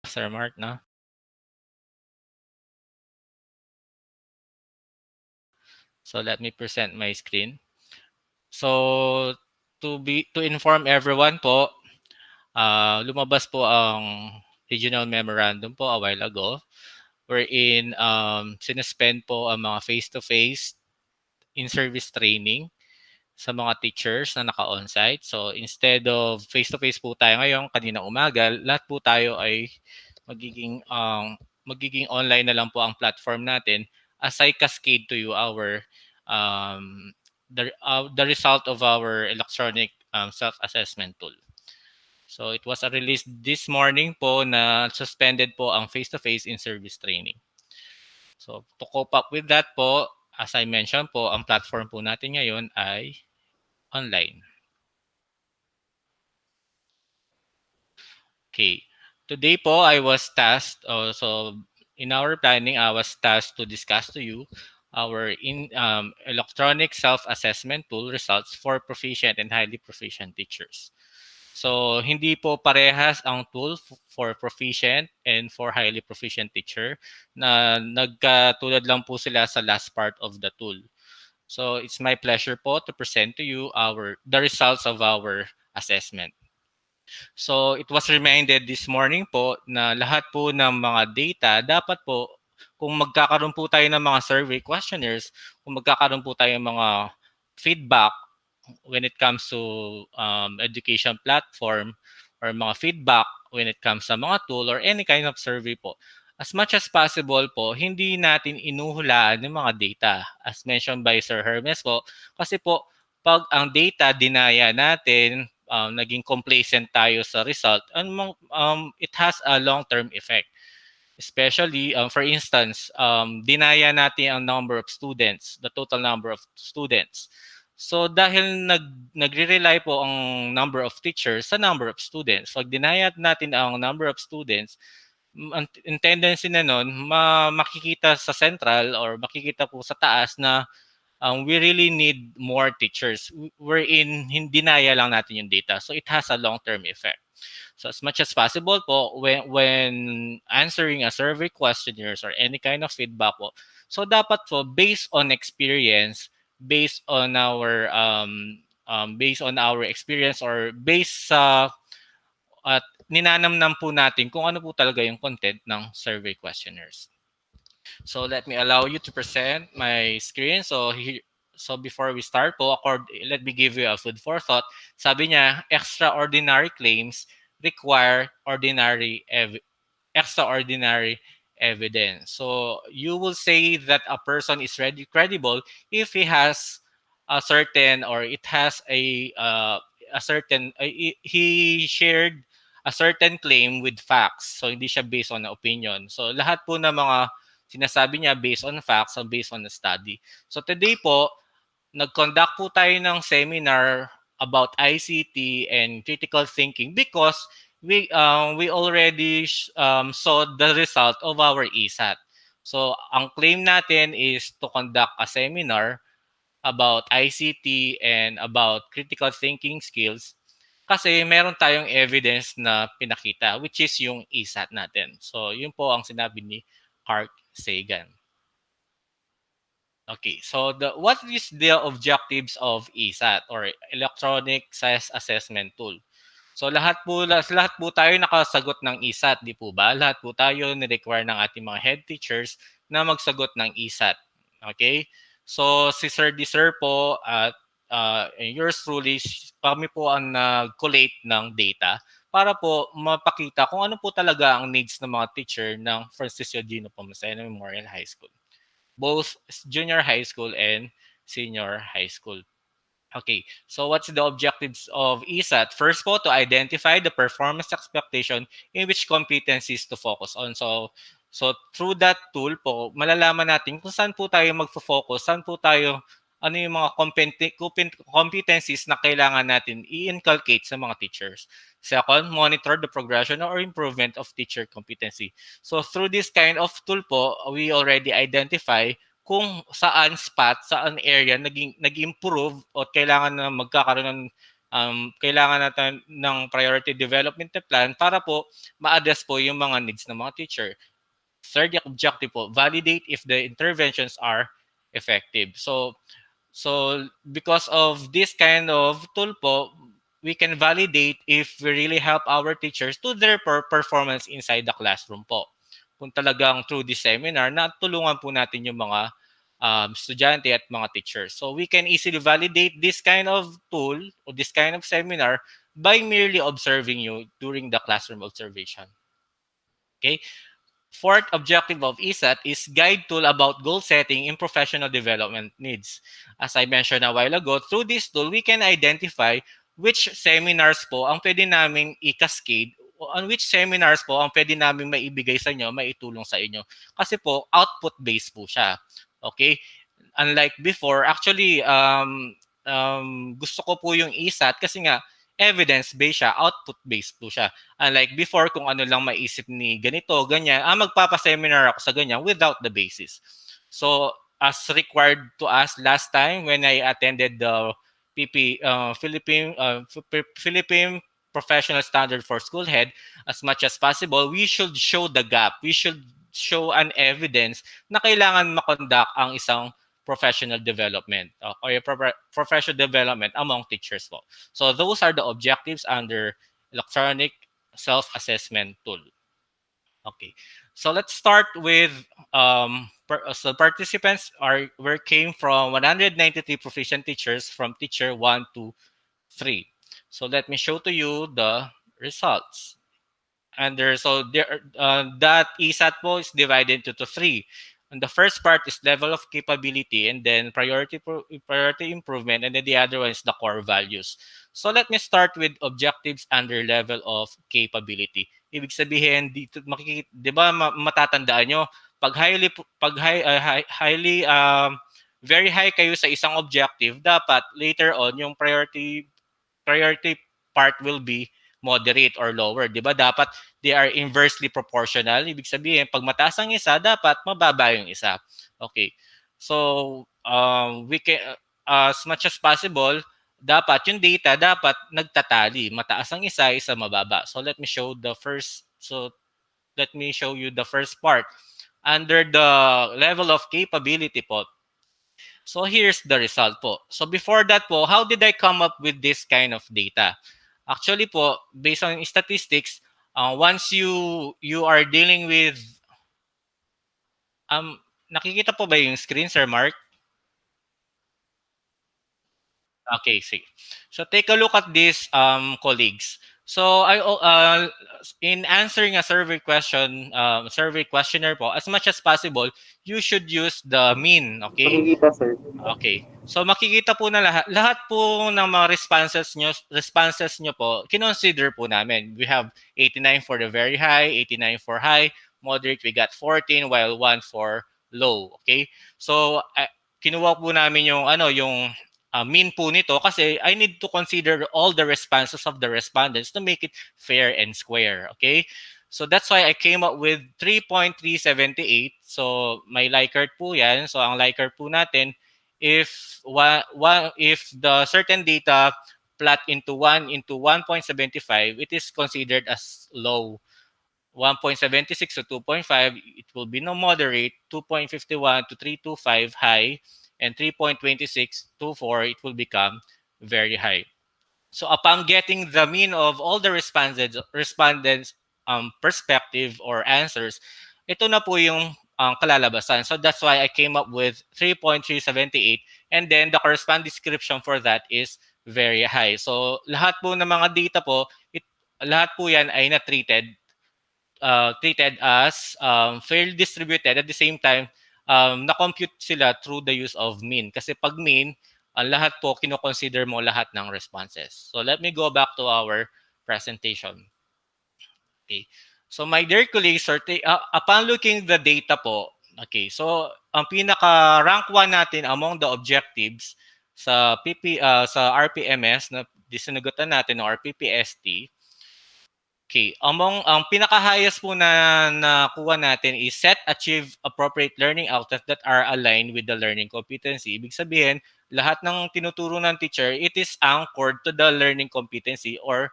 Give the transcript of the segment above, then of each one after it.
Sir Mark, no? So let me present my screen. So to inform everyone po, lumabas po ang regional memorandum po a while ago wherein sinuspend po ang mga face-to-face in-service training sa mga teachers na naka-onsite. So instead of face-to-face po tayo ngayon, kanina umaga, lahat po tayo ay magiging online na lang po ang platform natin as I cascade to you our the result of our electronic self-assessment tool. So it was a release this morning po na suspended po ang face-to-face in-service training. So to cope up with that po, as I mentioned po, ang platform po natin ngayon ay online. Okay. Today po, I was tasked, so in our planning, I was tasked to discuss to you our electronic self-assessment tool results for proficient and highly proficient teachers. So, hindi po parehas ang tool for proficient and for highly proficient teacher na nagkatulad lang po sila sa last part of the tool. So, it's my pleasure po to present to you the results of our assessment. So it was reminded this morning po na lahat po ng mga data dapat po kung magkakaroon po tayo ng mga survey questionnaires, kung magkakaroon po tayo ng mga feedback when it comes to education platform or mga feedback when it comes sa mga tool or any kind of survey po. As much as possible po, hindi natin inuhulaan yung mga data. As mentioned by Sir Hermes po, kasi po, pag ang data dinaya natin, naging complacent tayo sa result, it has a long-term effect. Especially, for instance, dinaya natin ang number of students, the total number of students. So dahil nagre-rely po ang number of teachers sa number of students, pag dinaya natin ang number of students, ang tendency na nun, makikita sa central or makikita po sa taas na we really need more teachers wherein hindi dinaya lang natin yung data. So it has a long-term effect. So as much as possible po, when answering a survey questionnaires or any kind of feedback po, so dapat po based on experience, based on our experience or based sa at ninanamnam po natin kung ano po talaga yung content ng survey questionnaires. So let me allow you to present my screen. So before we start po, let me give you a food for thought. Sabi niya, extraordinary claims require extraordinary evidence. So you will say that a person is credible if he has a certain or it has a certain he shared a certain claim with facts. So hindi siya based on opinion. So lahat po ng mga sinasabi niya based on facts or based on the study. So today po, nag-conduct po tayo ng seminar about ICT and critical thinking because we already saw the result of our ESAT. So ang claim natin is to conduct a seminar about ICT and about critical thinking skills kasi meron tayong evidence na pinakita which is yung ESAT natin. So yun po ang sinabi ni Carl Sagan. Okay, so what is the objectives of ESAT or Electronic Size Assessment Tool? So lahat po tayo nakasagot ng ESAT, di po ba? Lahat po tayo ni-require ng ating mga head teachers na magsagot ng ESAT. Okay? So si Sir Sir po at yours truly, kami po ang nag-collate ng data para po mapakita kung ano po talaga ang needs ng mga teacher ng Francisco G. Nepomuceno Memorial High School. Both junior high school and senior high school. Okay, so what's the objectives of ESAT? First po, to identify the performance expectation in which competencies to focus on. So through that tool po, malalaman natin kung saan po tayo magfo-focus, saan po tayo, ano yung mga competencies na kailangan natin i-inculcate sa mga teachers. Second, monitor the progression or improvement of teacher competency. So through this kind of tool po, we already identify kung saan spot, saan area nag-improve o kailangan na magkakaroon ng kailangan natin ng priority development plan para po ma-address po yung mga needs ng mga teacher. Third objective po, validate if the interventions are effective. So because of this kind of tool po, we can validate if we really help our teachers to their performance inside the classroom po. Kung talagang through this seminar, natulungan po natin yung mga estudyante at mga teachers. So we can easily validate this kind of tool or this kind of seminar by merely observing you during the classroom observation. Okay. Fourth objective of ESAT is guide tool about goal setting in professional development needs. As I mentioned a while ago, through this tool, we can identify which seminars po ang pwede namin i-cascade o on which seminars po ang pwede namin maibigay sa inyo, maitulong sa inyo. Kasi po, output-based po siya. Okay? Unlike before, actually, gusto ko po yung ESAT kasi nga, evidence-based siya, output-based po siya. Unlike before, kung ano lang maisip ni ganito, ganyan, magpapaseminar ako sa ganyan without the basis. So, as required to us last time when I attended the Philippine Professional Standard for School Head, as much as possible, we should show the gap. We should show an evidence na kailangan makonduct ang isang professional development or professional development among teachers po. So those are the objectives under electronic self-assessment tool. Okay, so let's start with so participants came from 193 proficient teachers from teacher 1 to 3. So let me show to you the results. And that ESAT po is divided into three. And the first part is level of capability, and then priority improvement, and then the other one is the core values. So let me start with objectives under level of capability. Ibig sabihin dito makikita, 'di ba, matatandaan nyo pag highly very high kayo sa isang objective, dapat later on yung priority part will be moderate or lower, 'di ba? Dapat they are inversely proportional. Ibig sabihin, pag mataas ang isa, dapat mababa yung isa. Okay. So, we can as much as possible, dapat yung data dapat nagtatali. Mataas ang isa, isa mababa. So, let me show you the first part. Under the level of capability po, so here's the result po. So before that po, how did I come up with this kind of data? Actually po, based on statistics, once you are dealing with nakikita po ba yung screen, Sir Mark? Okay, see. So take a look at these colleagues. So in answering a survey questionnaire po, as much as possible, you should use the mean, okay? Makikita, sir. Okay. So makikita po na lahat po ng mga responses nyo po, kinonsider po namin. We have 89 for the very high, 89 for high, moderate we got 14 while 1 for low, okay? So kinuha po namin yung mean po nito kasi I need to consider all the responses of the respondents to make it fair and square, okay? So that's why I came up with 3.378. So may Likert po yan. So ang Likert po natin, if the certain data plot into 1.75, it is considered as low. 1.76 to 2.5, it will be no moderate. 2.51 to 3.25 high, and 3.26 to 4, it will become very high. So upon getting the mean of all the respondents perspective or answers, ito na po yung kalalabasan. So that's why I came up with 3.378, and then the corresponding description for that is very high. So lahat po ng mga data po, lahat po yan ay treated as fairly distributed. At the same time, na-compute sila through the use of mean. Kasi pag mean, lahat po kino-consider mo lahat ng responses. So let me go back to our presentation. Okay. So my dear colleagues, upon looking the data po, okay, so ang pinaka-rank 1 natin among the objectives sa RPMS na disinagutan natin ng RPPST, okay, ang pinaka-highest po na nakuha natin is set, achieve appropriate learning outcomes that are aligned with the learning competency. Ibig sabihin, lahat ng tinuturo ng teacher, it is anchored to the learning competency or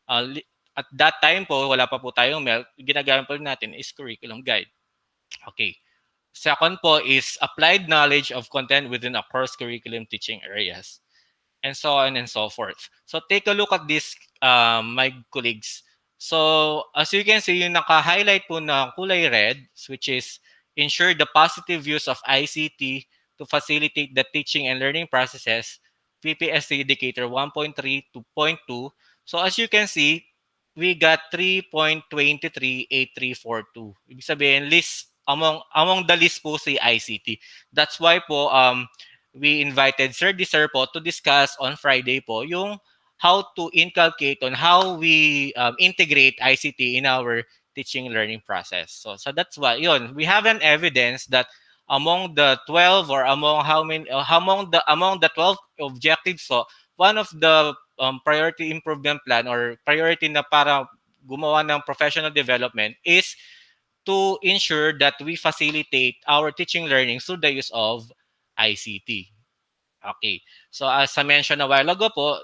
at that time po, wala pa po tayong MELT, ginagamit po natin is curriculum guide. Okay. Second po is applied knowledge of content within a course curriculum teaching areas, and so on and so forth. So take a look at this, my colleagues. So as you can see, yung naka-highlight po na kulay red, which is ensure the positive use of ICT to facilitate the teaching and learning processes, PPSC indicator 1.3 to 0.2. So as you can see, we got 3.238342. Ibig sabihin, list among the list po si ICT. That's why po we invited Sir Disser po to discuss on Friday po yung how to inculcate on how we integrate ICT in our teaching learning process. So that's why yun, we have an evidence that among the 12 or among how many among the 12 objectives, so one of the priority improvement plan or priority na para gumawa ng professional development is to ensure that we facilitate our teaching learning through the use of ICT. Okay. So as I mentioned a while ago po,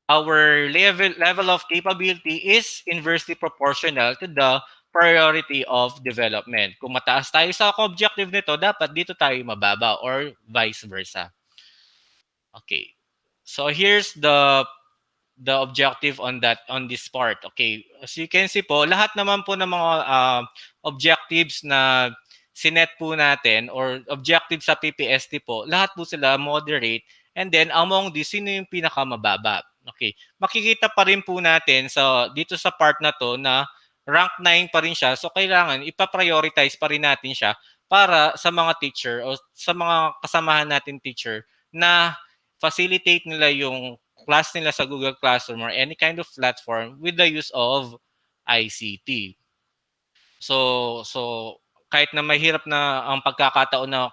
our level of capability is inversely proportional to the priority of development. Kung mataas tayo sa objective nito, dapat dito tayo mababa or vice versa. Okay. So here's the objective on this part. Okay, as you can see po, lahat naman po ng mga objectives na sinet po natin or objective sa PPST po, lahat po sila moderate, and then among these, sino yung pinakamababa? Okay, makikita pa rin po natin dito sa part na to na rank 9 pa rin siya, so kailangan ipa-prioritize pa rin natin siya para sa mga teacher o sa mga kasamahan natin teacher na facilitate nila yung class nila sa Google Classroom or any kind of platform with the use of ICT. So kahit na mahirap na ang pagkakataon na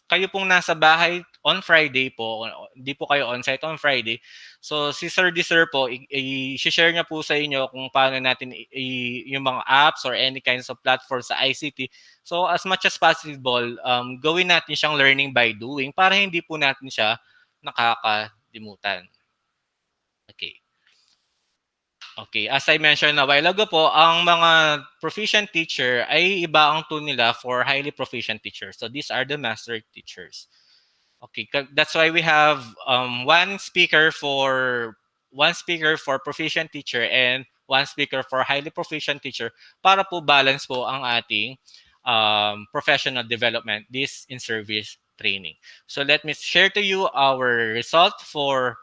kayo pong nasa bahay on Friday po, hindi po kayo on-site on Friday. So si Sir Disser po, i-share niya po sa inyo kung paano natin yung mga apps or any kinds of platform sa ICT. So as much as possible, gawin natin siyang learning by doing para hindi po natin siya nakakalimutan. Okay. Okay, as I mentioned a while ago po, ang mga proficient teacher ay iba ang tool nila for highly proficient teachers. So these are the master teachers. Okay, that's why we have one speaker for proficient teacher and one speaker for highly proficient teacher para po balance po ang ating professional development, this in-service training. So let me share to you our result for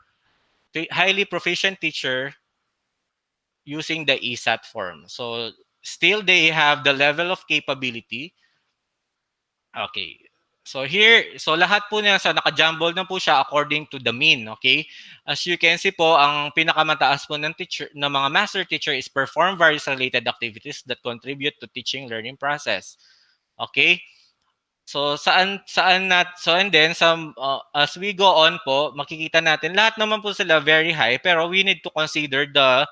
highly proficient teacher using the ESAT form. So still they have the level of capability. Okay. So here, so lahat po niya, so naka-jumble na po siya according to the mean, okay? As you can see po, ang pinakamataas po ng teacher, ng mga master teacher is perform various related activities that contribute to teaching learning process. Okay? So and then as we go on po, makikita natin lahat naman po sila very high, pero we need to consider the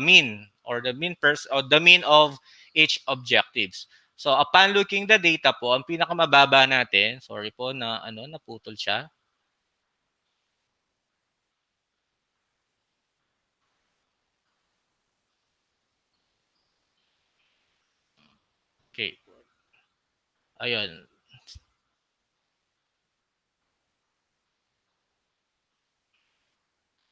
mean or the mean of each objectives. So upon looking the data po, ang pinakamababa natin, sorry po na naputol siya. Okay. Ayun.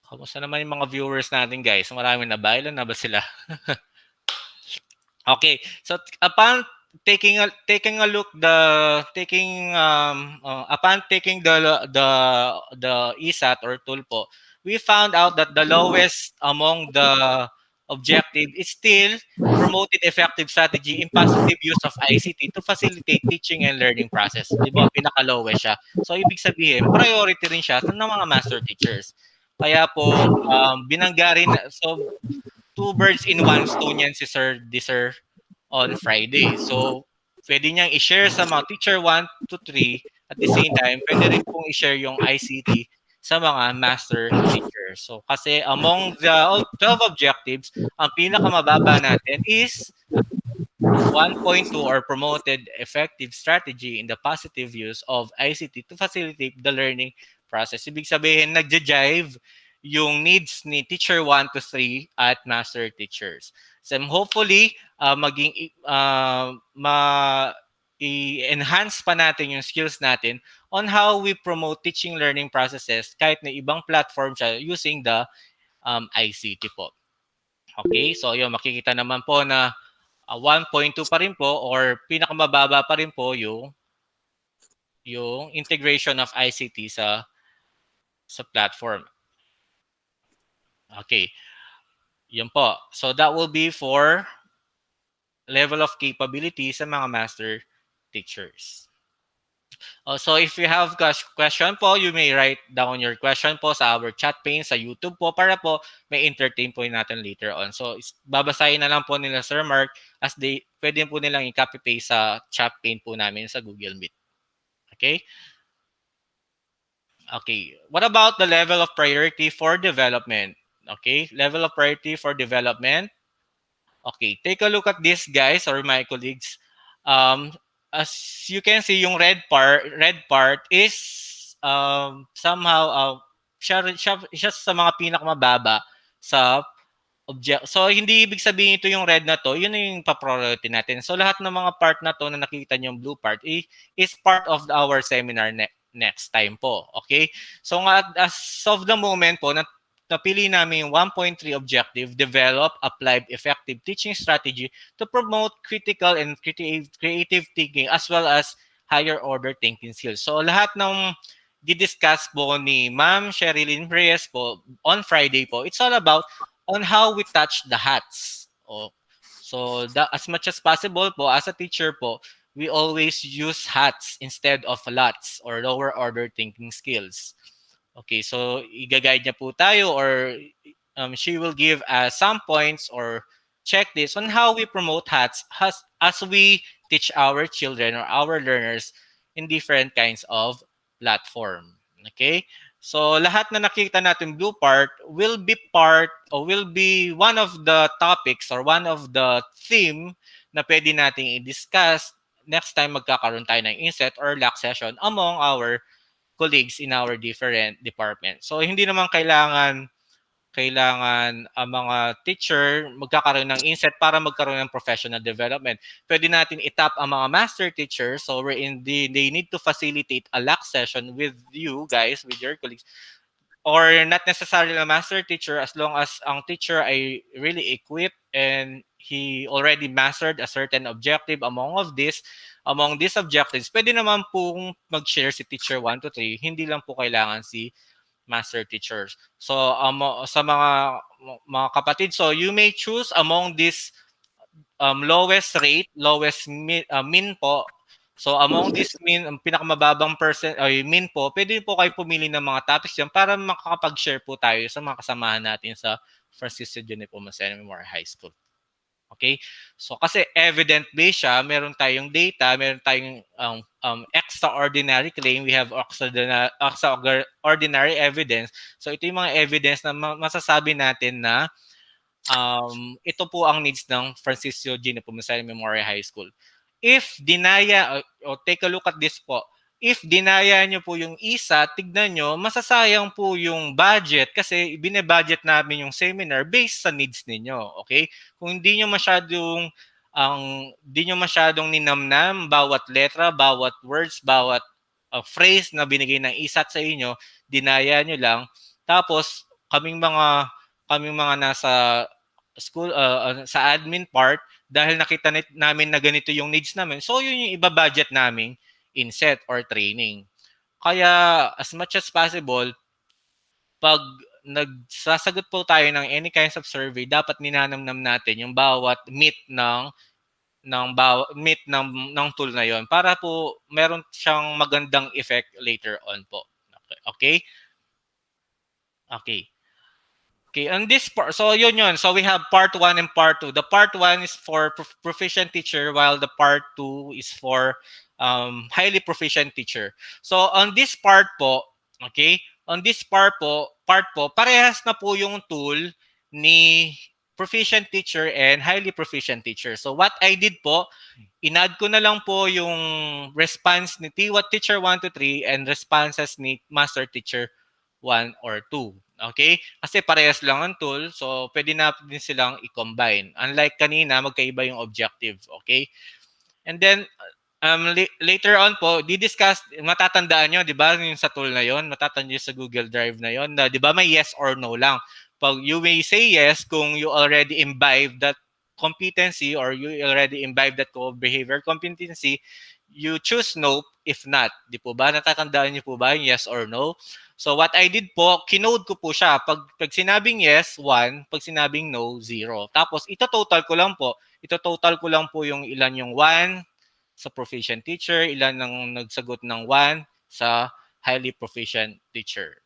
Kamusta naman yung mga viewers natin, guys? Maraming na ba? Ilan na ba sila? Okay. So upon taking a look upon taking the ESAT or tool po, we found out that the lowest among the objective is still promoted effective strategy in positive use of ICT to facilitate teaching and learning process. Di ba? Pinaka-lowest siya. So, ibig sabihin, priority rin siya ng mga master teachers. Kaya po, binangga rin, so, two birds in one stone yan si Sir Disser on Friday. So, pwede niyang i-share sa mga teacher 1 to 3 at the same time, pwede rin pong i-share yung ICT sa mga master teachers. So, kasi among the 12 objectives, ang pinakamababa natin is 1.2 or promoted effective strategy in the positive use of ICT to facilitate the learning process. Ibig sabihin, nagja-jive yung needs ni teacher 1 to 3 at master teachers. So hopefully, i-enhance pa natin yung skills natin on how we promote teaching learning processes kahit na ibang platform siya using the ICT po. Okay, so yun, makikita naman po na 1.2 pa rin po or pinakamababa pa rin po yung integration of ICT sa platform. Okay. Yun po. So that will be for level of capability sa mga master teachers. So if you have question po, you may write down your question po sa our chat pane sa YouTube po para po may entertain po natin later on. So babasahin na lang po nila Sir Mark as pwede po nilang i-copy paste sa chat pane po namin sa Google Meet. Okay? Okay. What about the level of priority for development? Okay. Level of priority for development. Okay. Take a look at this, guys, or my colleagues. As you can see, yung red part is somehow siya sa mga pinakamababa sa object. So, hindi ibig sabihin ito yung red na to, yun yung pa-priority natin. So, lahat ng mga part na to na nakikita nyo yung blue part is part of our seminar next time po. Okay? So, as of the moment po, napili namin yung 1.3 objective, develop applied effective teaching strategy to promote critical and creative thinking as well as higher order thinking skills. So, lahat ng didiscuss po ni Ma'am Sherilyn Reyes po on Friday po, it's all about on how we touch the hats. So as much as possible po, as a teacher po, we always use hats instead of lots or lower order thinking skills. Okay, so i-guide niya po tayo or she will give some points or checklist on how we promote hats as we teach our children or our learners in different kinds of platform. Okay? So lahat na nakita natin blue part will be part or will be one of the topics or one of the theme na pwede nating i-discuss next time magkakaroon tayo ng inset or lock session among our colleagues in our different departments. So hindi naman kailangan ang mga teacher magkakaroon ng inset para magkaroon ng professional development. Pwede natin itap ang mga master teachers so wherein they need to facilitate a lock session with you guys, with your colleagues, or not necessarily a master teacher as long as ang teacher ay really equipped and he already mastered a certain objective among these objectives. Pwede naman pong mag-share si teacher 1 to 3, hindi lang po kailangan si master teachers. So sa mga kapatid, so you may choose among this lowest rate, lowest min po. So among this ang pinakamababang min po, pwede po kayo pumili ng mga topics yan para makakapag-share po tayo sa mga kasamahan natin sa Francisco de Nepomuceno Memorial High School. Okay? So kasi evident-based siya, meron tayong data, meron tayong extraordinary claim, we have extraordinary evidence. So ito yung mga evidence na masasabi natin na ito po ang needs ng Francisco G. Nepomuceno Memorial High School. If dinaya, o take a look at this po, if dinaya nyo po yung ESAT, tignan nyo, masasayang po yung budget kasi binebudget namin yung seminar based sa needs ninyo. Okay? Kung hindi nyo masyadong ninamnam bawat letra, bawat words, bawat phrase na binigay ng ESAT sa inyo, dinaya nyo lang. Tapos, kaming mga nasa school, sa admin part, dahil nakita namin na ganito yung needs namin, so yun yung iba-budget namin inset or training. Kaya as much as possible, pag nagsasagot po tayo ng any kinds of survey, dapat ninanamnam natin yung bawat meet ng tool na yon para po meron siyang magandang effect later on po. Okay? Okay. Okay, on this part, so yun. So we have part 1 and part 2. The part 1 is for proficient teacher while the part 2 is for highly proficient teacher. So on this part po, okay, on this part po, parehas na po yung tool ni proficient teacher and highly proficient teacher. So what I did po, inad ko na lang po yung response ni teacher 1 to 3 and responses ni master teacher 1 or 2. Okay? Kasi parehas lang ang tool, so pwede na din silang i-combine. Unlike kanina, magkaiba yung objective. Okay? And then, later on po, di-discuss, matatandaan nyo, di ba, yung sa tool na yon, matatandaan nyo sa Google Drive na yon, na di ba may yes or no lang. Pag you may say yes kung you already imbibe that competency or you already imbibe that behavior competency, you choose no if not. Di po ba? Natatandaan niyo po ba yung yes or no? So what I did po, kinode ko po siya. Pag sinabing yes, 1. Pag sinabing no, 0. Tapos ito-total ko lang po. Ito-total ko lang po yung ilan yung 1 sa proficient teacher, ilan ang nagsagot ng 1 sa highly proficient teacher.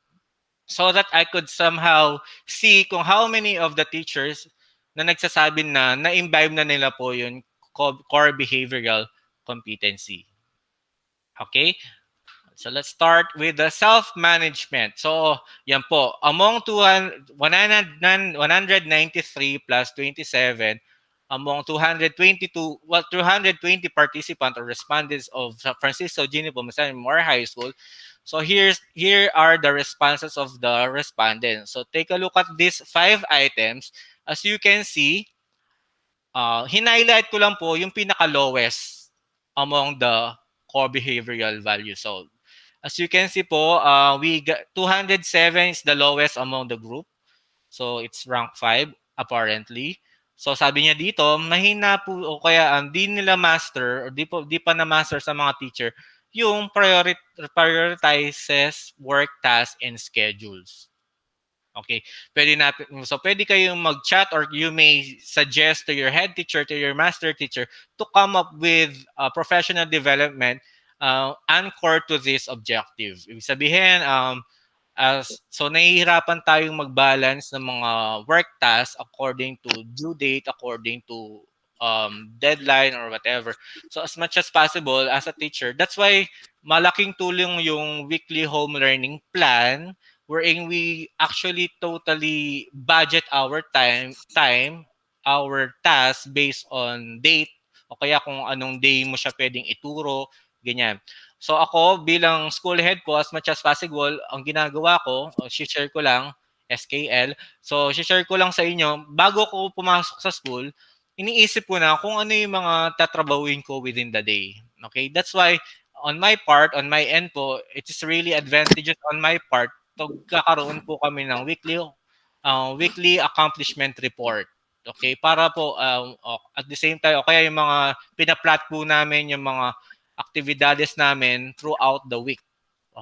So that I could somehow see kung how many of the teachers na nagsasabi na na-imbibe na nila po yung core behavioral competency. Okay? So let's start with the self-management. So yan po, among 193 plus 27, among 220 participants or respondents of Francisco G. Nepomuceno Memorial High School. So here are the responses of the respondents. So take a look at these 5 items. As you can see, hinighlight ko lang po yung pinaka-lowest among the core behavioral values. So as you can see po, we got 207 is the lowest among the group. So it's rank 5 apparently. So sabi niya dito, mahina po o kaya di nila master or di pa na master sa mga teacher yung prioritizes work, tasks, and schedules. Okay. Pwede kayong mag-chat or you may suggest to your head teacher, to your master teacher to come up with professional development anchored to this objective. Ibig sabihin, so nahihirapan tayong mag-balance ng mga work tasks according to due date, according to deadline or whatever. So as much as possible as a teacher, that's why malaking tulong yung weekly home learning plan wherein we actually totally budget our time, our task based on date o kaya kung anong day mo siya pwedeng ituro, ganyan. So ako bilang school head ko, as much as possible, ang ginagawa ko, share ko lang, SKL. So share ko lang sa inyo, bago ko pumasok sa school, iniisip ko na kung ano yung mga tatrabahuin ko within the day. Okay? That's why on my part, on my end po, it is really advantageous on my part kakaroon po kami ng weekly accomplishment report. Okay? Para po at the same time, o kaya yung mga pinaplot po namin yung mga actividades namin throughout the week.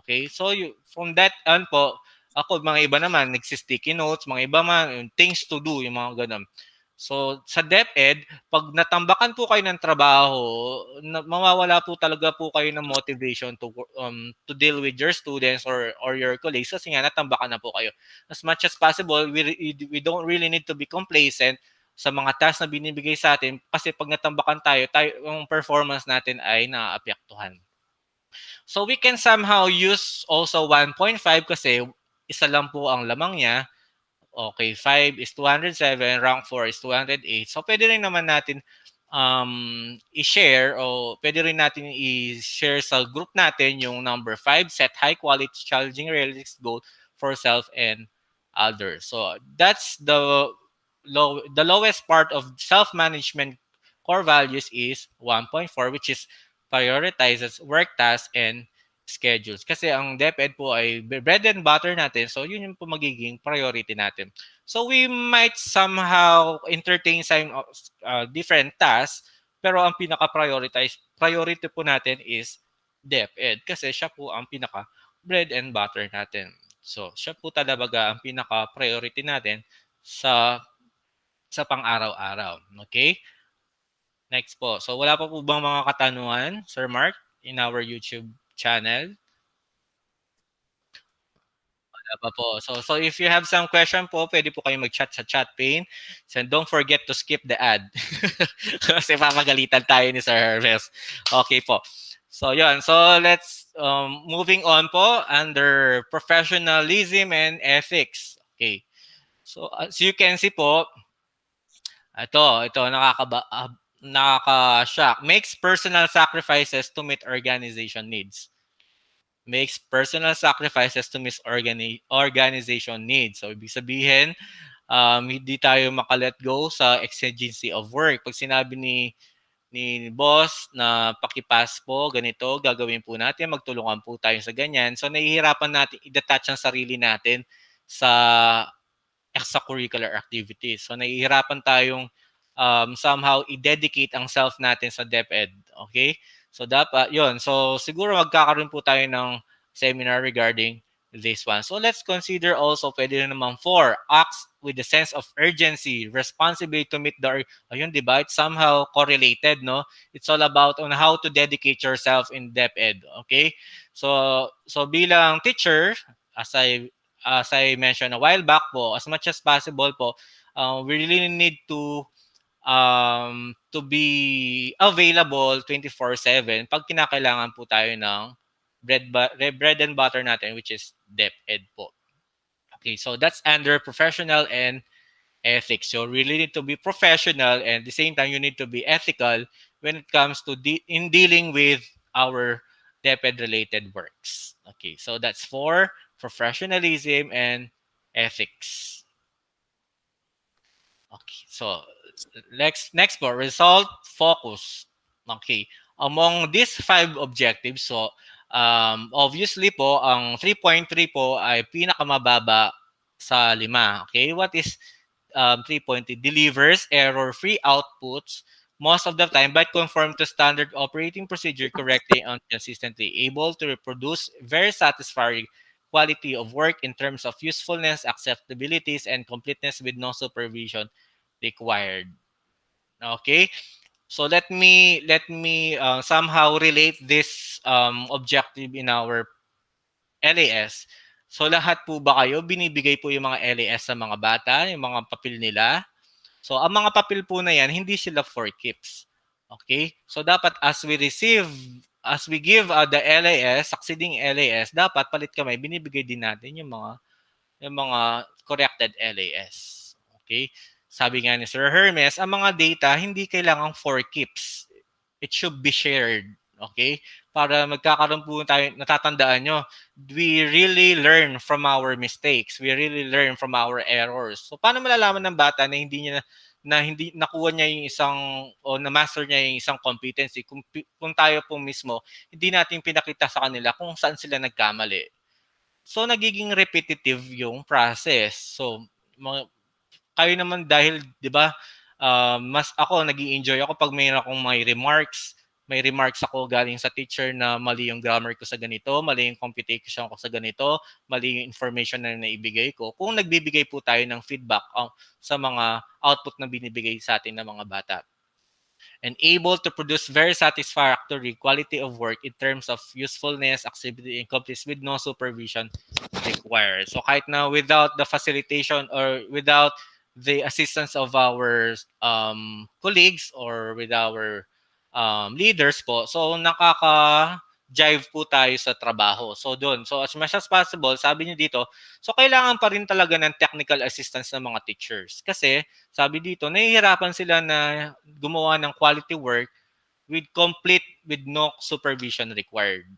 Okay? So from that on po, ako mga iba naman nagsi-sticky notes, mga iba man things to do, yung mga ganun. So sa DepEd, pag natambakan po kayo ng trabaho, mawawala po talaga po kayo ng motivation to deal with your students or your colleagues kasi nga natambakan na po kayo. As much as possible, we don't really need to be complacent sa mga tasks na binibigay sa atin kasi pag natambakan tayo yung performance natin ay naaapektuhan. So we can somehow use also 1.5 kasi isa lang po ang lamang niya. Okay, 5 is 207, rank 4 is 208. So pwede rin naman natin i-share o pwede rin natin i-share sa group natin yung number 5, set high quality, challenging, realistic goal for self and others. So that's the lowest part of self-management core values is 1.4, which is prioritizes work tasks and schedules. Kasi ang DepEd po ay bread and butter natin. So, yun yung po magiging priority natin. So, we might somehow entertain some different tasks. Pero ang priority po natin is DepEd. Kasi siya po ang pinaka bread and butter natin. So, siya po talaga ang pinaka priority natin sa pang-araw-araw. Okay? Next po. So, wala pa po bang mga katanungan, Sir Mark, in our YouTube channel? Wala pa po. So if you have some question po, pwede po kayong mag-chat sa chat pane. So don't forget to skip the ad. Kasi papagalitan tayo ni Sir Hermes. Okay po. So yun. So let's moving on po under professionalism and ethics. Okay. So as you can see po, Ito nakaka-shock. Makes personal sacrifices to meet organization needs. Makes personal sacrifices to meet organization needs. So, ibig sabihin, hindi tayo makalet go sa exigency of work. Pag sinabi ni boss na pakipas po, ganito, gagawin po natin, magtulungan po tayo sa ganyan. So, nahihirapan natin i-detach ang sarili natin sa extracurricular activities. So, nahihirapan tayong somehow i-dedicate ang self natin sa DepEd. Okay? So, dapat, yon. So, siguro magkakaroon po tayo ng seminar regarding this one. So, let's consider also, pwede na naman 4, acts with the sense of urgency, responsibility to meet the, ayun, di ba? It's somehow correlated, no? It's all about on how to dedicate yourself in DepEd. Okay? So bilang teacher, as I mentioned a while back po, as much as possible po, we really need to be available 24/7 pag kinakailangan po tayo ng bread and butter natin, which is DepEd po. Okay, so that's under professional and ethics. So really need to be professional, and at the same time you need to be ethical when it comes to in dealing with our DepEd related works. Okay, so that's for professionalism and ethics. Okay, so next po, result focus. Okay, among these 5 objectives, so obviously po ang 3.3 po ay pinakamababa sa 5. Okay, what is 3.3? Delivers error-free outputs most of the time but conform to standard operating procedure correctly and consistently, able to reproduce very satisfying quality of work in terms of usefulness, acceptabilities, and completeness with no supervision required. Okay, so let me somehow relate this objective in our LAS. So lahat po ba kayo binibigay po yung mga LAS sa mga bata, yung mga papel nila? So ang mga papel po na yan, hindi sila for keeps. Okay? So dapat as we give the LAS, succeeding LAS, dapat palit kamay, binibigay din natin yung mga corrected LAS. Okay? Sabi nga ni Sir Hermes, ang mga data hindi kailangang for keeps. It should be shared. Okay? Para magkakaroon po tayo, natatandaan nyo, we really learn from our mistakes. We really learn from our errors. So, paano malalaman ng bata na hindi nakuha niya yung isang o na-master niya yung isang competency kung tayo po mismo hindi natin pinakita sa kanila kung saan sila nagkamali. So, nagiging repetitive yung process. So, kayo naman dahil, di ba, mas ako, nag-i-enjoy ako pag mayroon akong may remarks ako galing sa teacher na mali yung grammar ko sa ganito, mali yung computation ko sa ganito, mali yung information na naibigay ko. Kung nagbibigay po tayo ng feedback sa mga output na binibigay sa atin ng mga bata. And able to produce very satisfactory quality of work in terms of usefulness, activity, and completeness with no supervision required. So kahit na without the facilitation or without the assistance of our colleagues or with our leaders po, so nakaka-jive po tayo sa trabaho. So doon, so as much as possible, sabi niyo dito, so kailangan pa rin talaga ng technical assistance ng mga teachers. Kasi sabi dito, nahihirapan sila na gumawa ng quality work with no supervision required.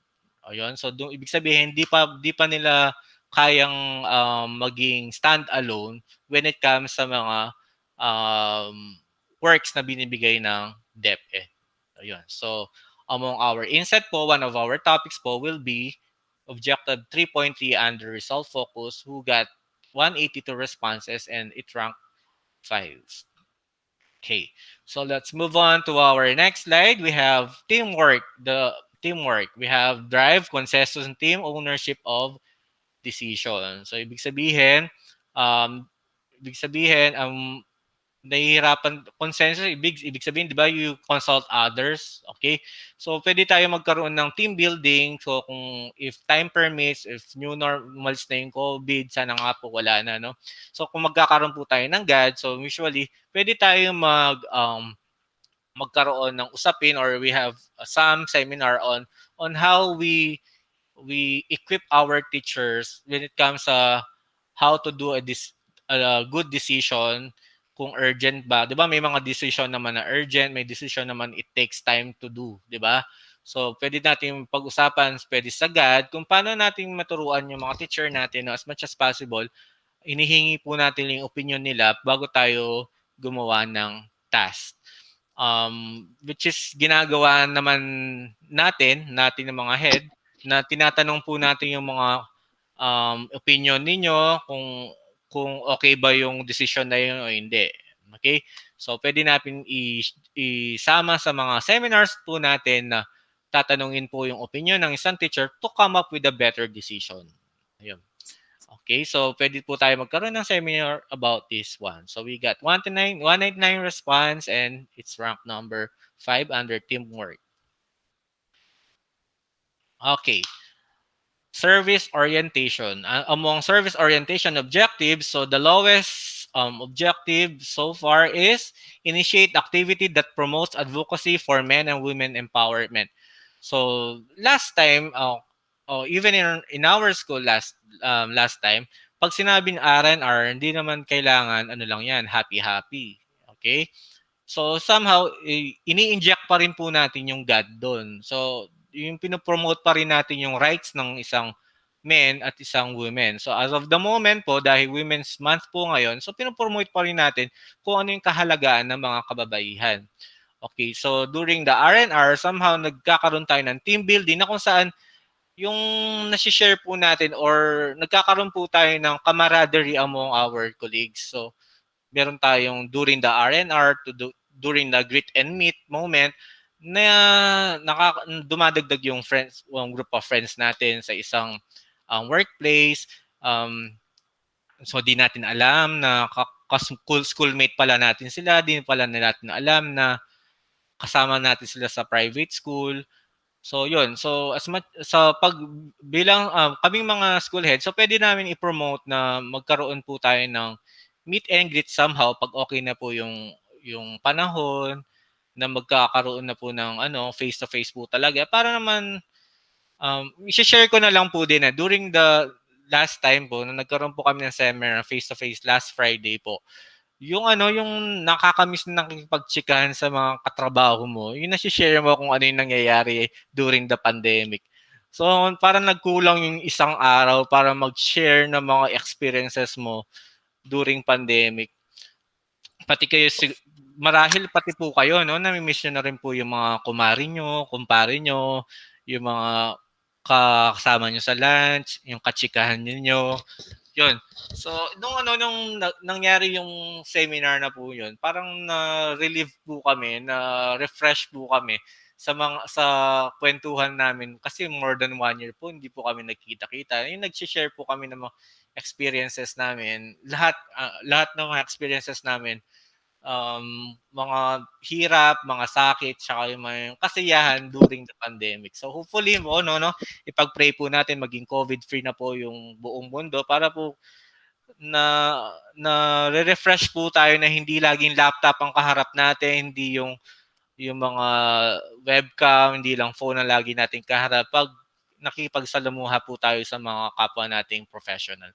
Ayun, so doon ibig sabihin di pa nila kayang maging stand alone when it comes sa mga works na binibigay ng DepEd. Ayun. So among our inset po, one of our topics po will be objective 3.3 under result focus, who got 182 responses and it ranked 5. Okay, so let's move on to our next slide. We have teamwork. We have drive, consensus, and team ownership of decision. So ibig sabihin nahihirapan consensus, ibig sabihin, di ba, you consult others. Okay, so pwede tayo magkaroon ng team building. So kung if time permits, if new normals na yung COVID, sana nga po wala na, no? So kung magkakaroon po tayo ng GAD, so usually pwede tayo magkaroon ng usapin, or we have some seminar on how we equip our teachers when it comes sa how to do a good decision kung urgent ba. 'Di ba may mga decision naman na urgent, may decision naman it takes time to do, 'di ba? So, pwede natin pag-usapan, pwede sagad, kung paano natin maturuan yung mga teacher natin na as much as possible, inihingi po natin yung opinion nila bago tayo gumawa ng task. Which is ginagawa naman natin ng mga head, na tinatanong po natin yung mga opinion ninyo kung okay ba yung decision na yun o hindi. Okay? So, pwede natin isama sa mga seminars po natin na tatanungin po yung opinion ng isang teacher to come up with a better decision. Ayun. Okay, so pwede po tayo magkaroon ng seminar about this one. So we got 199 response and it's rank number 5 under teamwork. Okay. Service orientation. Among service orientation objectives, so the lowest objective so far is initiate activity that promotes advocacy for men and women empowerment. So last time, even in our school last time, pag sinabing R&R, hindi naman kailangan ano lang yan, happy-happy. Okay? So somehow ini-inject pa rin po natin yung God doon. So yung pinopromote pa rin natin yung rights ng isang men at isang women. So as of the moment po, dahil Women's Month po ngayon, so pinopromote pa rin natin kung ano yung kahalagaan ng mga kababaihan. Okay, so during the R&R, somehow nagkakaroon tayo ng team building na kung saan yung nasi-share po natin or nagkakaroon po tayo ng camaraderie among our colleagues. So meron tayong during the R&R during the greet and meet moment na dumadagdag yung friends, yung group of friends natin sa isang workplace. So di natin alam na schoolmate pala natin sila, di pala natin alam na kasama natin sila sa private school. So yun, so as much sa pag bilang kaming mga school head, so pwede namin i-promote na magkaroon po tayo ng meet and greet somehow pag okay na po yung panahon na magkakaroon na po ng face to face po talaga para naman i-share ko na lang po din na during the last time po na nagkaroon po kami ng seminar face to face last Friday po. Yung yung nakakamiss na nakikipagtsikahan sa mga katrabaho mo, yung nasi-share mo kung ano yung nangyayari during the pandemic. So, parang nagkulang yung isang araw para mag-share ng mga experiences mo during pandemic. Pati kayo, marahil pati po kayo, no? Nami-miss nyo na rin po yung mga kumari nyo, kumpare nyo, yung mga kasama nyo sa lunch, yung katsikahan nyo. Yun. So, nung nangyari yung seminar na po yun, parang na-relieve po kami, na-refresh po kami sa kwentuhan namin kasi more than 1 year po hindi po kami nagkita-kita. Yung nag-share po kami ng mga experiences namin. Lahat ng mga experiences namin, mga hirap, mga sakit, saka yung mga kasiyahan during the pandemic. So hopefully ipag-pray po natin maging COVID-free na po yung buong mundo para po na re-refresh po tayo na hindi laging laptop ang kaharap natin, hindi yung mga webcam, hindi lang phone na lagi nating kaharap pag nakikipagsalamuha po tayo sa mga kapwa nating professional.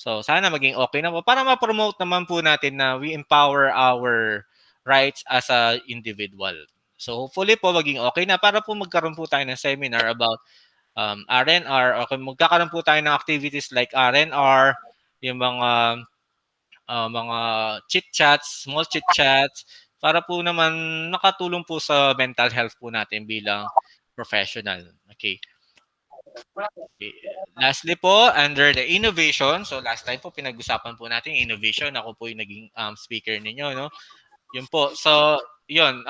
So sana maging okay na po para ma-promote naman po natin na we empower our rights as a individual. So hopefully po maging okay na para po magkaroon po tayo ng seminar about R&R o kung magkakaroon po tayo ng activities like R&R, yung mga chit-chats, small chit-chats, para po naman nakatulong po sa mental health po natin bilang professional. Okay. Lastly po, under the innovation, so last time po pinag-usapan po natin innovation. Ako po yung naging speaker ninyo, no? Yun po. So, yun,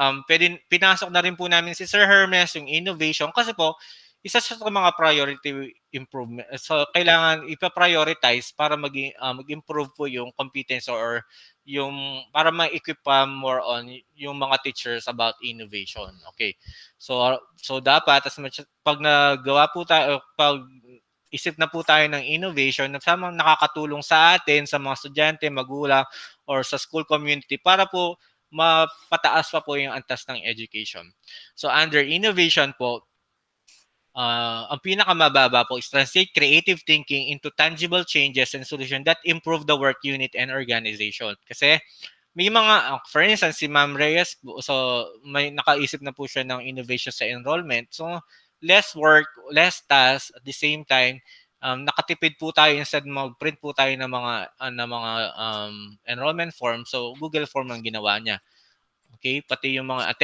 pinasok na rin po namin si Sir Hermes yung innovation kasi po, isa sa mga priority improvement. So, kailangan ipa-prioritize para mag-improve po yung competence or yung para ma-equip pa more on yung mga teachers about innovation. Okay. So dapat pag nagawa po tayo, pag isip na po tayo ng innovation na samang nakakatulong sa atin, sa mga estudyante, magulang, or sa school community para po mapataas pa po yung antas ng education. So under innovation po, ang pinakamababa po is translate creative thinking into tangible changes and solutions that improve the work unit and organization. Kasi may mga, for instance, si Ma'am Reyes, so may nakaisip na po siya ng innovation sa enrollment. So, less work, less task, at the same time, nakatipid po tayo instead mag-print po tayo ng mga enrollment form. So, Google Form ang ginawa niya. Okay, pati yung mga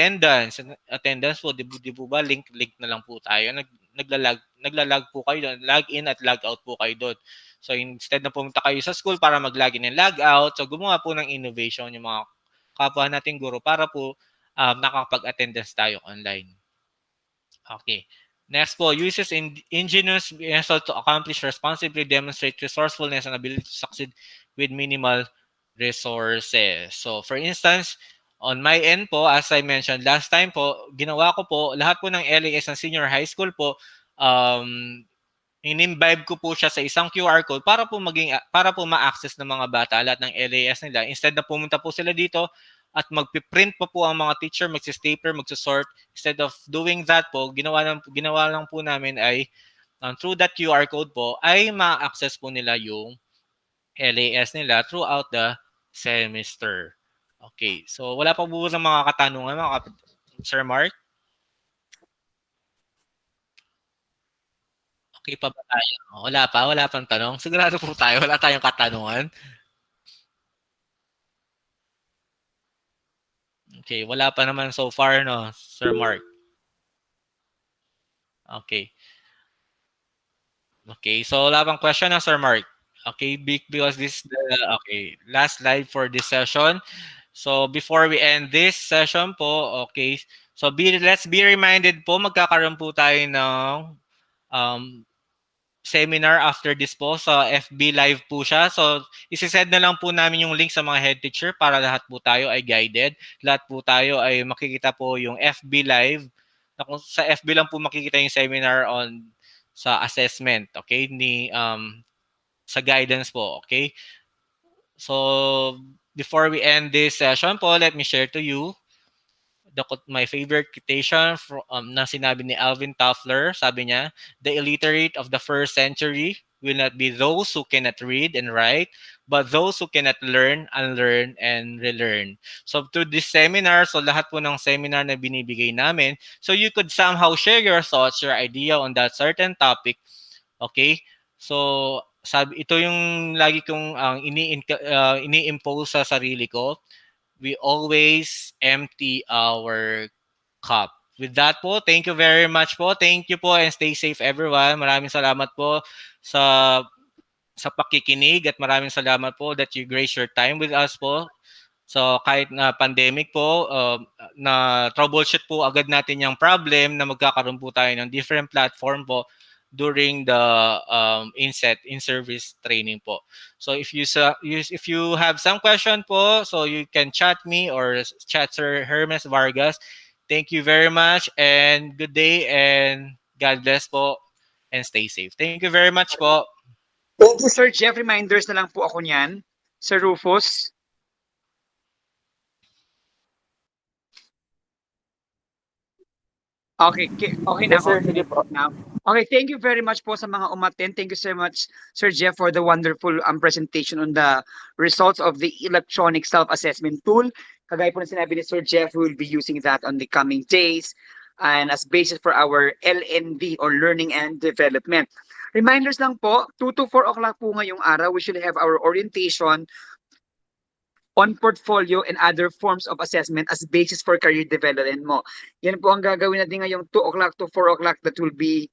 attendance po, di po ba link na lang po tayo. Naglalag po kayo doon, log in at log out po kayo doon. So instead na pumunta kayo sa school para mag-login and log out, so gumawa po ng innovation yung mga kapwa nating guro para po nakakapag-attendance tayo online. Okay. Next po, uses ingenious method to accomplish responsibly, demonstrate resourcefulness and ability to succeed with minimal resources. So, for instance, on my end po, as I mentioned last time po, ginawa ko po, lahat po ng LAS ng senior high school po, in-imbibe ko po siya sa isang QR code para po ma-access ng mga bata lahat ng LAS nila. Instead na pumunta po sila dito at magpi-print po ang mga teacher, magsi-stapler, magsusort. Instead of doing that po, ginawa lang po namin ay through that QR code po ay ma-access po nila yung LAS nila throughout the semester. Okay. So wala pa po ng mga katanungan Sir Mark? Okay pa ba tayo? Wala pang tanong. Sigurado po tayo, wala tayong katanungan. Okay, wala pa naman so far, no, Sir Mark? Okay. Okay, so wala pang question na, Sir Mark? Okay, because this is the last slide for this session. So before we end this session po, okay, so let's be reminded po, magkakaroon po tayo ng um, seminar after this po sa FB Live po siya. So, isi-send na lang po namin yung link sa mga head teacher para lahat po tayo ay guided. Lahat po tayo ay makikita po yung FB Live. Sa FB lang po makikita yung seminar on sa assessment, okay? Sa guidance po, okay? So, before we end this session po, let me share to you my favorite quotation na sinabi ni Alvin Toffler. Sabi niya, the illiterate of the first century will not be those who cannot read and write, but those who cannot learn, unlearn, and relearn. So to this seminar, so lahat po ng seminar na binibigay namin, so you could somehow share your thoughts, your idea on that certain topic. Okay? So ito yung lagi kong ini-impose sa sarili ko. We always empty our cup. With that po, thank you very much po. Thank you po and stay safe everyone. Maraming salamat po sa pakikinig at maraming salamat po that you grace your time with us po. So kahit na pandemic po, na troubleshoot po agad natin yung problem na magkakaroon po tayo ng different platform po during the Inset in-service training po. So if you have some question po, so you can chat me or chat Sir Hermes Vargas. Thank you very much and good day and God bless po and stay safe. Thank you very much po. Thank you, Sir Jeff. Reminders na lang po ako niyan. Sir Rufus. Okay na ako. Sige po. Okay, thank you very much po sa mga umattend. Thank you so much, Sir Jeff, for the wonderful presentation on the results of the electronic self-assessment tool. Kagaya po na sinabi ni Sir Jeff, we will be using that on the coming days and as basis for our LND or Learning and Development. Reminders lang po, 2 to 4 o'clock po ngayong araw, we should have our orientation on portfolio and other forms of assessment as basis for career development mo. Yan po ang gagawin natin ngayong 2 o'clock to 4 o'clock that will be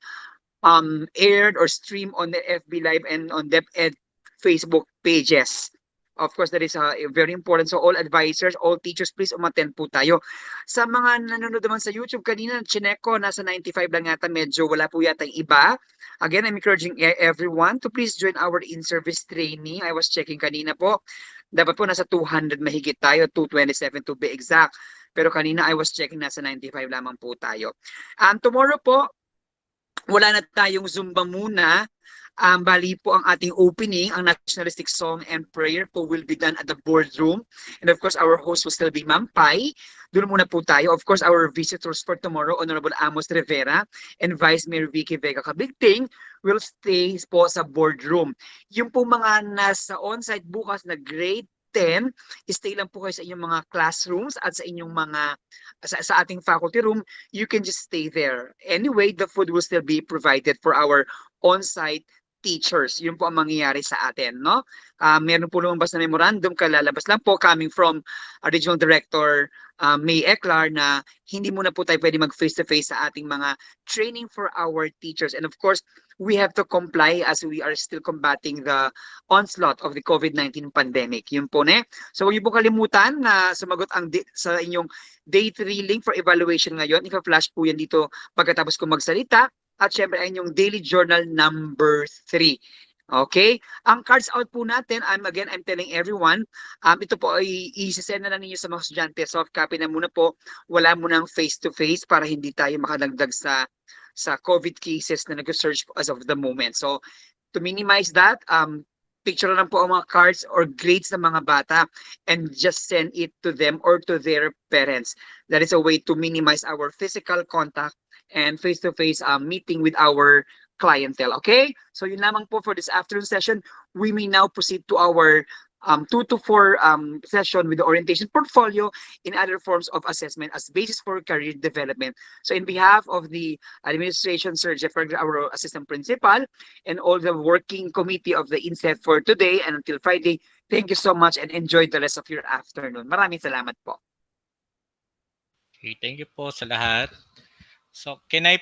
aired or streamed on the FB Live and on DepEd Facebook pages. Of course, that is very important. So all advisors, all teachers, please umattend po tayo. Sa mga nanonood naman sa YouTube, kanina, chinek ko, nasa 95 lang yata, medyo wala po yata yung iba. Again, I'm encouraging everyone to please join our in-service training. I was checking kanina po. Dapat po nasa 200 mahigit tayo, 227 to be exact. Pero kanina I was checking, nasa 95 lamang po tayo. Tomorrow po, wala na tayong Zumba muna. Bali po ang ating opening, ang nationalistic song and prayer po will be done at the boardroom. And of course, our host will still be Ma'am Pai. Doon muna po tayo. Of course, our visitors for tomorrow, Honorable Amos Rivera and Vice Mayor Vicky Vega Kabigting will stay po sa boardroom. Yung po mga nasa on-site bukas na grade 10, stay lang po kayo sa inyong mga classrooms at sa inyong mga sa ating faculty room. You can just stay there. Anyway, the food will still be provided for our on-site teachers. Yun po ang mangyayari sa atin, no? Meron po lumabas na memorandum, kalalabas lang po coming from Regional Director May Eclar na hindi muna po tayo pwede mag face-to-face sa ating mga training for our teachers. And of course, we have to comply as we are still combating the onslaught of the COVID-19 pandemic. Yun po, ne? So, huwag niyo po kalimutan na sumagot sa inyong day 3 link for evaluation ngayon. Ipa-flash po yan dito pagkatapos ko magsalita. At syempre, ay inyong daily journal number 3. Okay? Ang cards out po natin, I'm telling everyone, ito po ay i-send na lang ninyo sa mga estudyante. Soft copy na muna po. Wala munang face-to-face para hindi tayo makadagdag sa COVID cases na nag-surge as of the moment. So, to minimize that, picture lang po ang mga cards or grades ng mga bata and just send it to them or to their parents. That is a way to minimize our physical contact and face-to-face meeting with our clientele. Okay? So yun lamang po for this afternoon session. We may now proceed to our 2 to 4 session with the orientation portfolio in other forms of assessment as basis for career development. So in behalf of the administration, Sir Jeferson, our assistant principal, and all the working committee of the Inset for today and until Friday, thank you so much and enjoy the rest of your afternoon. Maraming salamat po. Okay, thank you po sa lahat. So, can I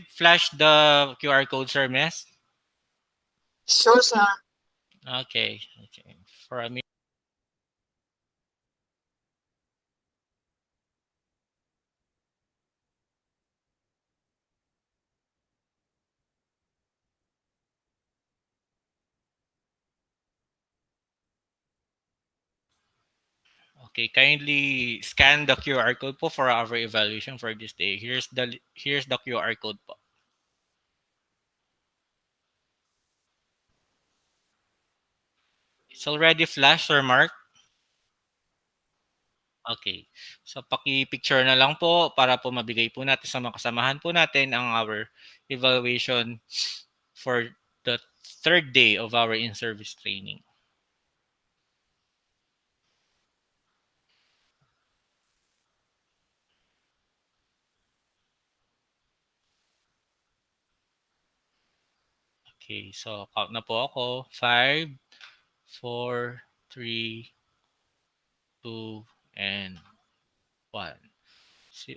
flash the QR code, Sir Mes? Sure, sir. Okay. Okay. For a minute. Okay, kindly scan the QR code po for our evaluation for this day. Here's the QR code po. It's already flashed or marked. Okay. So paki-picture na lang po para po mabigay po natin sa mga kasamahan po natin ang our evaluation for the third day of our in-service training. Okay, so count na po ako. 5, 4, 3, 2, and 1.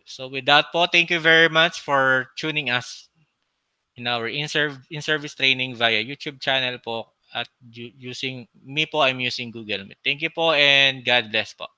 So with that po, thank you very much for tuning us in our in-service training via YouTube channel po at using me po, I'm using Google Meet. Thank you po and God bless po.